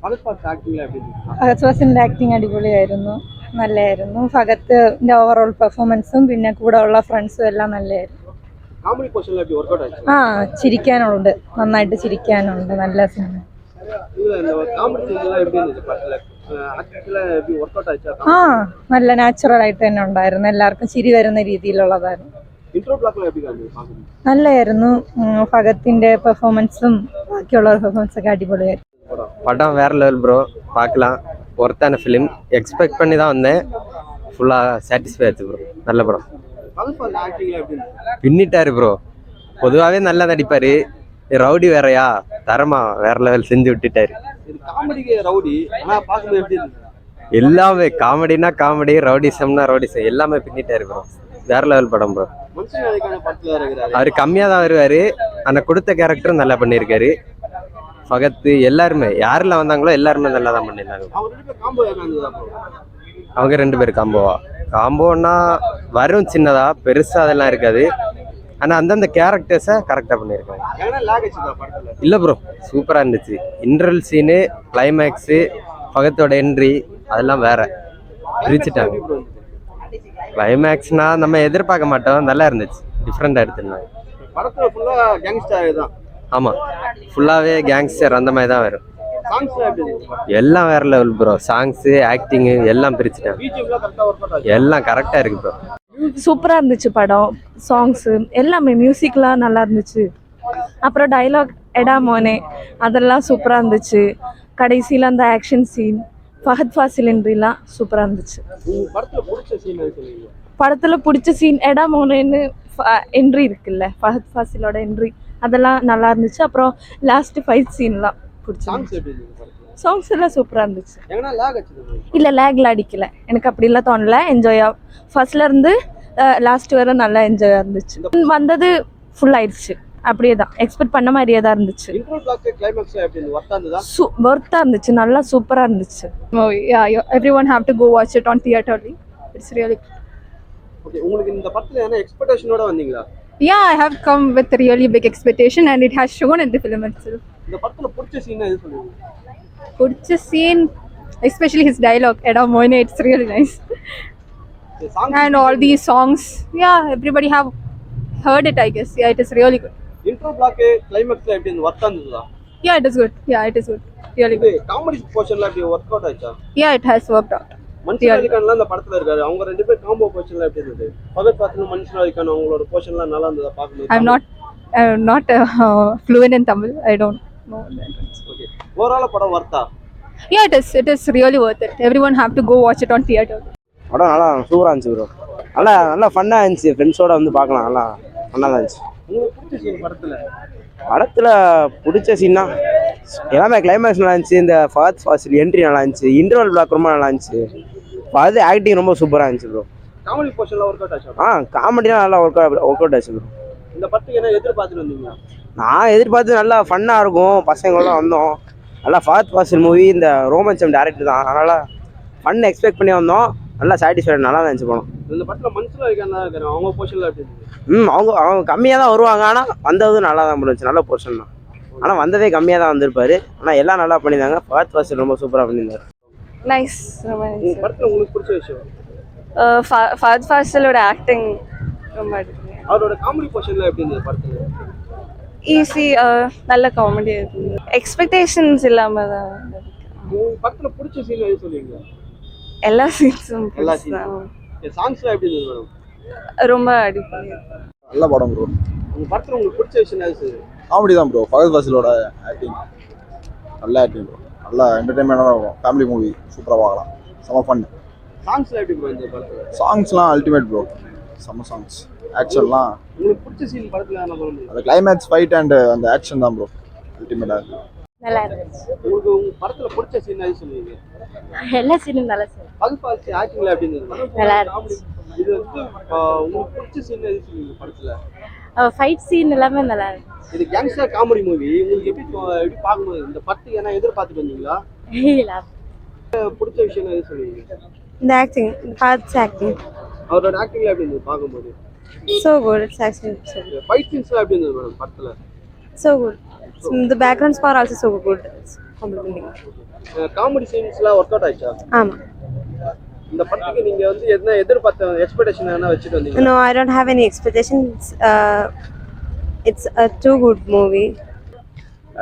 Fahad ഫാസിലിന്റെ acting അടിപൊളിയായിരുന്നു, നല്ലതായിരുന്നു. ഫഹദിന്റെ overall പെർഫോമൻസും പിന്നെ കൂടെ ഉള്ള ഫ്രണ്ട്സും എല്ലാം നല്ലതായിരുന്നു. ആ, ചിരിക്കാനുണ്ട്, നന്നായിട്ട് ചിരിക്കാനുണ്ട്, നല്ല സിനിമ. ആ, നല്ല നാച്ചുറൽ ആയിട്ട് തന്നെ ഉണ്ടായിരുന്നു, എല്ലാവർക്കും ചിരി വരുന്ന രീതിയിലുള്ളതായിരുന്നു. നല്ലതായിരുന്നു. ഫഹദിന്റെ പെർഫോമൻസും ബാക്കിയുള്ള പെർഫോമൻസ് ഒക്കെ അടിപൊളിയായിരുന്നു. படம் வேற லெவல் ப்ரோ, பார்க்கலாம். ஒர்த்தான ஃபிலிம், எக்ஸ்பெக்ட் பண்ணி தான் வந்தேன். ஃபுல்லாக சாட்டிஸ்ஃபை ஆச்சு ப்ரோ, நல்ல படம். பின்னிட்டாரு ப்ரோ, பொதுவாகவே நல்லா நடிப்பார். ரவுடி வேறையா, தரமா வேற லெவல் செஞ்சு விட்டுட்டாரு. எல்லாமே காமெடினா காமெடி, ரவுடிசம்னா ரவுடிசம், எல்லாமே பின்னிட்டாரு ப்ரோ. வேற லெவல் படம் ப்ரோ. அவர் கம்மியாக தான் வருவார், ஆனால் கொடுத்த கேரக்டரும் நல்லா பண்ணியிருக்காரு. ஃபகத் எல்லாருமே யாரெல்லாம் வந்தாங்களோ எல்லாருமே நல்லா தான் பண்ணியிருந்தாங்க. அவங்க 2 பேர் காம்போனா வரும் சின்னதா, பெருசா அதெல்லாம் இருக்காது. ஆனா அந்தந்த கேரக்டர்ஸை கரெக்டா பண்ணியிருக்காங்க. இல்ல ப்ரோ, சூப்பரா இருந்துச்சு. இன்ட்ரல் சீனு, கிளைமேக்ஸு, ஃபகத்தோட என்ட்ரி அதெல்லாம் வேற பிரிச்சுட்டாங்க. கிளைமேக்ஸ்னா நம்ம எதிர்பார்க்க மாட்டோம், நல்லா இருந்துச்சு, டிஃப்ரெண்டா எடுத்துருந்தாங்க. ஆமா, ஃபுல்லாவே கேங்ஸ்டர் அந்த மாதிரி தான் வரும். எல்லாம் வேற லெவல் ப்ரோ, சாங்ஸு, ஆக்டிங்கு எல்லாம் பிரிச்சுட்டாங்க, எல்லாம் கரெக்டா இருக்கு ப்ரோ. சூப்பரா இருந்துச்சு படம், சாங்ஸு எல்லாமே, மியூசிக்லாம் நல்லா இருந்துச்சு. அப்புறம் டைலாக் எடா மோனே அதெல்லாம் சூப்பராக இருந்துச்சு. கடைசியில் அந்த ஆக்ஷன் சீன், ஃபஹத் ஃபாசில் என்ட்ரிலாம் சூப்பராக இருந்துச்சு. படத்தில் பிடிச்ச சீன் எடா மோனேன்னு என்ட்ரி இருக்குல்ல, ஃபஹத் ஃபாசிலோட என்ட்ரி, அதெல்லாம் நல்லா இருந்துச்சு. அப்புறம் லாஸ்ட் ஃபைட் சீன்லாம் பிடிச்சிருந்துச்சு. சாங்ஸ் எல்லாம் சூப்பராக இருந்துச்சு. இல்லை, லேக்ல அடிக்கல, எனக்கு அப்படிலாம் தோணல. என்ஜாயாக ஃபர்ஸ்ட்லேருந்து லாஸ்ட் வரை நல்லா என்ஜாயாக இருந்துச்சு. வந்தது ஃபுல் ஆயிடுச்சு, அப்படியே தான் எக்ஸ்பெக்ட் பண்ண மாதிரியே தான் இருந்துச்சு. ஒர்த்தாக இருந்துச்சு, நல்லா சூப்பராக இருந்துச்சு. Everyone have to go watch it on theaterly. It's really yeah, I have come with a really big expectation and it has shown in the film itself. Purcha scene, especially his dialogue, Eda Moine, it's really nice. And all these songs, yeah, everybody have heard it, I guess. Yeah, it is really good. Intro block climax la eppdi worth andha? Yeah, it is good. Yeah, it is good. Really good. Comedy portion la eppdi work out aicha? Yeah, it has worked out. மனுஷன் அலிகான்லாம் இந்த படத்துல இருக்காரு, அவங்க 2 பேர் combo போர்ஷன்ல எப்படி இருந்தது? ஃபகத் ஃபாசிலும் மனுஷன் அலிகான் அவங்களோட போர்ஷன்லாம் நல்லா இருந்ததா பாக்கும்போது? I'm not fluent in Tamil. I don't know that. Okay. Overall படம் Wardha? Yeah, it is really worth it. Everyone have to go watch it on theater. படம் நல்லா சூப்பராக இருந்துச்சு ப்ரோ, நல்லா ஃபன்னாக இருந்துச்சு, ஃப்ரெண்ட்ஸோட வந்து பார்க்கலாம், நல்லா ஃபன்னாக தான் இருந்துச்சு. உங்களுக்கு பிடிச்ச சீன் படத்தில் பிடிச்ச சீன்னா எல்லாமே, கிளைமேக்ஸ் நல்லா இருந்துச்சு, இந்த ஃபஹத் ஃபாசில் என்ட்ரி நல்லா இருந்துச்சு, இன்டர்வல் பிளாக் ரொம்ப நல்லா இருந்துச்சு, அது ஆக்டிங் ரொம்ப சூப்பராக இருந்துச்சு ப்ரோ. காமெடி போர்ஷன்ல ஒர்க் அவுட் ஆச்சா? காமெடிலாம் நல்லா ஒர்க் அவுட் ஆச்சு ப்ரோ. இந்த படத்துக்கு என்ன எதிர்பார்த்துட்டு வந்தீங்களா? நான் எதிர்பார்த்து நல்லா ஃபன்னாக இருக்கும், பசங்களோட வந்தோம். நல்லா ஃபஹத் ஃபாசில் மூவி, இந்த ரோமன்சம் டேரக்டர் தான், அதனால் ஃபன் எக்ஸ்பெக்ட் பண்ணி வந்தோம், நல்லா சாட்டிஸ்ஃபைட், நல்லா தான் இருந்துச்சு படம். இந்த படத்தில் மனுஷன் அலிகான் இருக்காரு, அவங்க போர்ஷன்ல எப்படி இருந்துச்சு? அவங்க கம்மியாக தான் வருவாங்க, ஆனால் வந்தது நல்லா தான் இருந்துச்சு, நல்ல போர்ஷன் தான். ஆனால் வந்ததே கம்மியாக தான் வந்திருப்பாரு, ஆனால் எல்லாம் நல்லா பண்ணியிருந்தாங்க. ஃபஹத் ஃபாசில் ரொம்ப சூப்பராக பண்ணியிருந்தாரு. நைஸ். படத்தில் உங்களுக்கு பிடிச்ச விஷயம்? ஃபஹத் ஃபாசிலோட ஆக்டிங் ரொம்ப அடிப்படை. அவரோட காமெடி போர்ஷன்ல எப்படி இருந்தது படத்துல? ஈஸி, நல்ல காமெடி இருந்தது, எக்ஸ்பெக்டேஷன்ஸ் இல்லாமல் தான். படத்தில் பிடிச்ச சீன் எது சொல்லுவீங்க? எல்லா சீன்ஸும் சாங்ஸ்லாம் எப்படி இருந்தது மேடம்? ரொம்ப அடிப்படை, நல்ல படம் ப்ரோ. உங்க படத்தில் உங்களுக்கு பிடிச்ச விஷயம் எது? காமெடி தான் ப்ரோ, ஃபகத் ஃபாசிலோட ஆக்டிங் நல்ல ஆக்டிங் ப்ரோ, நல்லா என்டர்டைன்மெண்ட்டாக இருக்கும், ஃபேமிலி மூவி சூப்பராக பார்க்கலாம், செம்ம ஃபன். சாங்ஸ்லாம் எப்படி ப்ரோ இந்த படத்தில்? சாங்ஸ்லாம் அல்டிமேட் ப்ரோ, செம்ம சாங்ஸ். ஆக்ஷன்லாம் உங்களுக்கு பிடிச்ச சீன் படத்தில் என்ன சொல்லுங்க? அந்த கிளைமேக்ஸ் ஃபைட் அண்ட் அந்த ஆக்ஷன் தான் ப்ரோ அல்டிமேட்டாக இருக்குது. நல்லா இருந்துச்சு. உங்களுக்கு உங்க படத்தில் பிடிச்ச சீன் எது சொல்லுவீங்க? எல்லா சீனும் நல்லா சீன். ஃபகத் ஃபாசில் ஆக்டிங்ல எப்படி இருந்தது? நல்லா இருந்துச்சு. இது வந்து உங்களுக்கு பிடிச்ச சீன் எது சொல்லுவீங்க படத்தில்? ஃபைட் சீன் எல்லாமே நல்லா இருந்துச்சு. இது கேங்ஸ்டர் காமெடி மூவி, உங்களுக்கு எப்படி பார்க்கும்போது இந்த படத்துக்கு என்ன எதிர்பார்த்துட்டு வந்தீங்களா? பிடிச்ச விஷயம் எது சொல்லுவீங்க? இந்த ஆக்டிங், ஃபஹத்ஸ் ஆக்டிங், அவரோட ஆக்டிங்ல எப்படி இருந்தது பார்க்கும்போது? so good. It's actually so good. Fight சீன்ஸ்லாம் எப்படி இருந்தது மேடம் படத்துல? So good. The background score also so good. Comedy சீன்ஸ்லாம் ஒர்க் அவுட் ஆயிடுச்சா? ஆமாம். இந்த படத்துக்கு நீங்க வந்து என்ன எதிர்பார்த்த எக்ஸ்பெக்டேஷன் என்ன வச்சுட்டு வந்தீங்க? No, I don't have any expectations. It's a too good movie.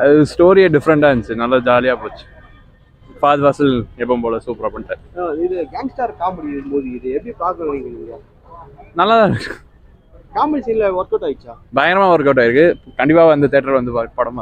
அது ஸ்டோரியே டிஃப்ரெண்டாக இருந்துச்சு, நல்லா ஜாலியாக போச்சு. ஃபாத் வாசல் எப்பவும் போல சூப்பராக பண்ணிட்டார். இது கேங்ஸ்டர் காமெடி மூவி, இது எப்படி பார்க்குறீங்க நீங்க? நல்லா தான் இருக்கு. காமெடி சீன்ல ஒர்க் அவுட் ஆயிடுச்சா? பயங்கரமாக ஒர்க் அவுட் ஆயிருக்கு. கண்டிப்பாக வந்து தேட்டர் வந்து படம்